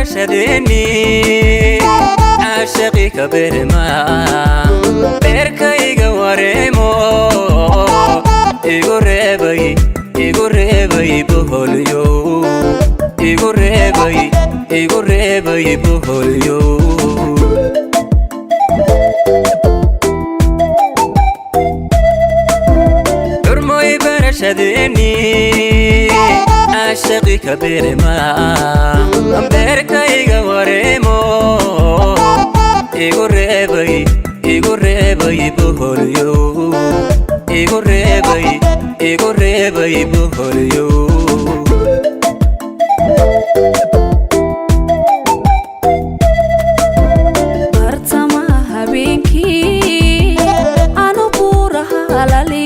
برشدني عاشقي كبرما بركي قواريمو إيقربي بهوليو إيقربي بهوليو حرمي برشدني عاشقي كبرما بركي قواريمو إيقربي بهوليو إيقربي بهوليو bartamaha habeenkii aanu buuraha halali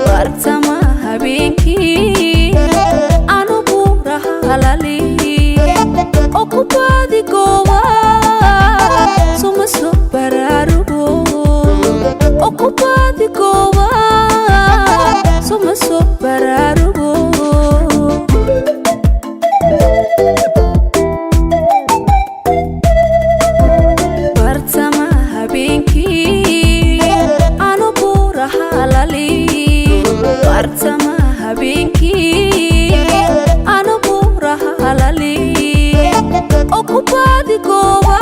bartamaha habeenkii aanu buuraha halali oo ku baadi gooba suma soo baraarugo oo ku baadi gooba suma soo baraarugo bartamaha habeenkii aanu buuraha halali bartamaha habeenkii aanu buuraha halali oo ku baadi gooba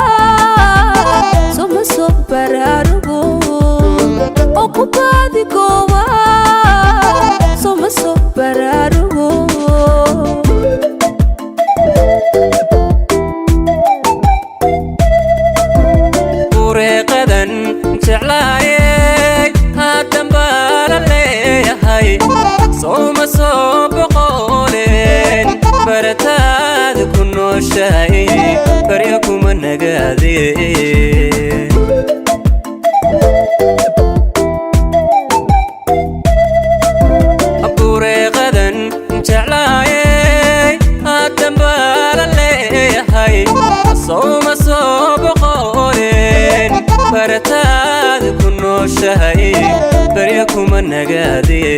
suma soo baraarugo oo ku baadi gooba suma soo baraarugo ورقدن جعلاي هادن بالليهاي صوم بقولين برتاد كنو شاي بريكم النقادي ورقدن جعلاي هادن بالليهاي صوم بقولين برتاد كنو شاي بريكم النقادي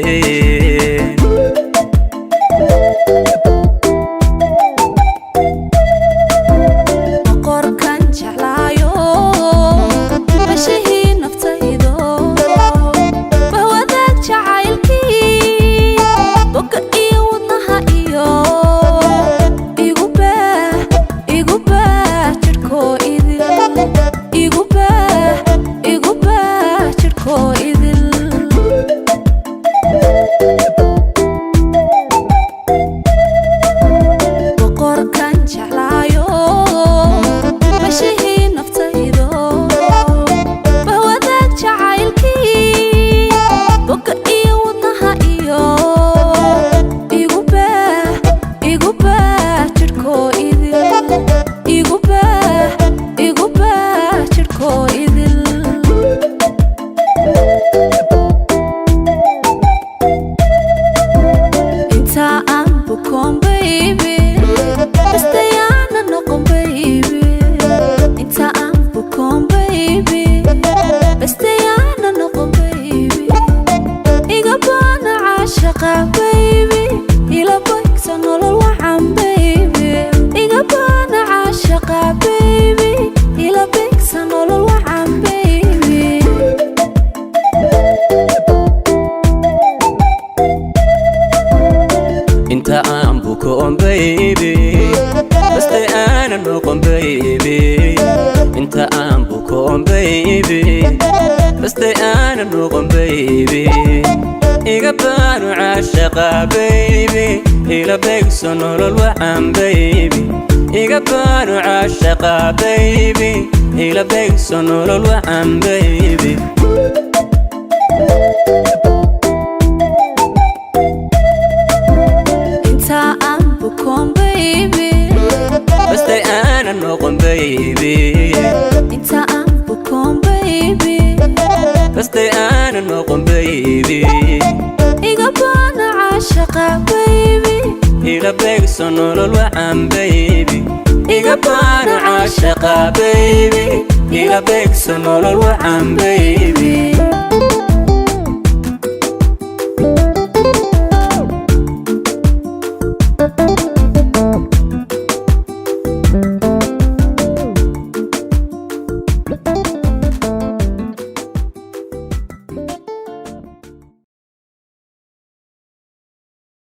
qorkan jeclaayo bashihii naftaydo bahwadaag jacaylkii boga iyo wadnaha iyo igu baah jidhkoo idil igu baah jidhkoo idil boqorkan jeclaayo bashihii naftaydo bahwadaag jacaylkii boga iyo wadnaha iyo igu baah jidhkoo idil igu baah jidhkoo idil inta aan bukoon baby bastayaana noqon baby inta aan bukoon baby bastayaana noqon baby iga baana caashaqa baby ila baygsa nolol wacan baby iga baana caashaqa baby ila baygsa nolol wacan baby انت عم بكون بيبي بس انا نقوم بيبي انت عم بكون بيبي بس انا نقوم بيبي يقبل عاشقة بيبي إلى بيك سنور الوعم بيبي يقبل عاشقة بيبي إلى بيك سنور الوعم بيبي inta aan bukoon baby بس انا نقوم بيبي inta aan bukoon baby بس انا نقوم بيبي iga baana caashaqa baby إلى بيك سنور الوعم بيبي يقبل عاشقة بيبي إلى بيك سنور الوعم بيبي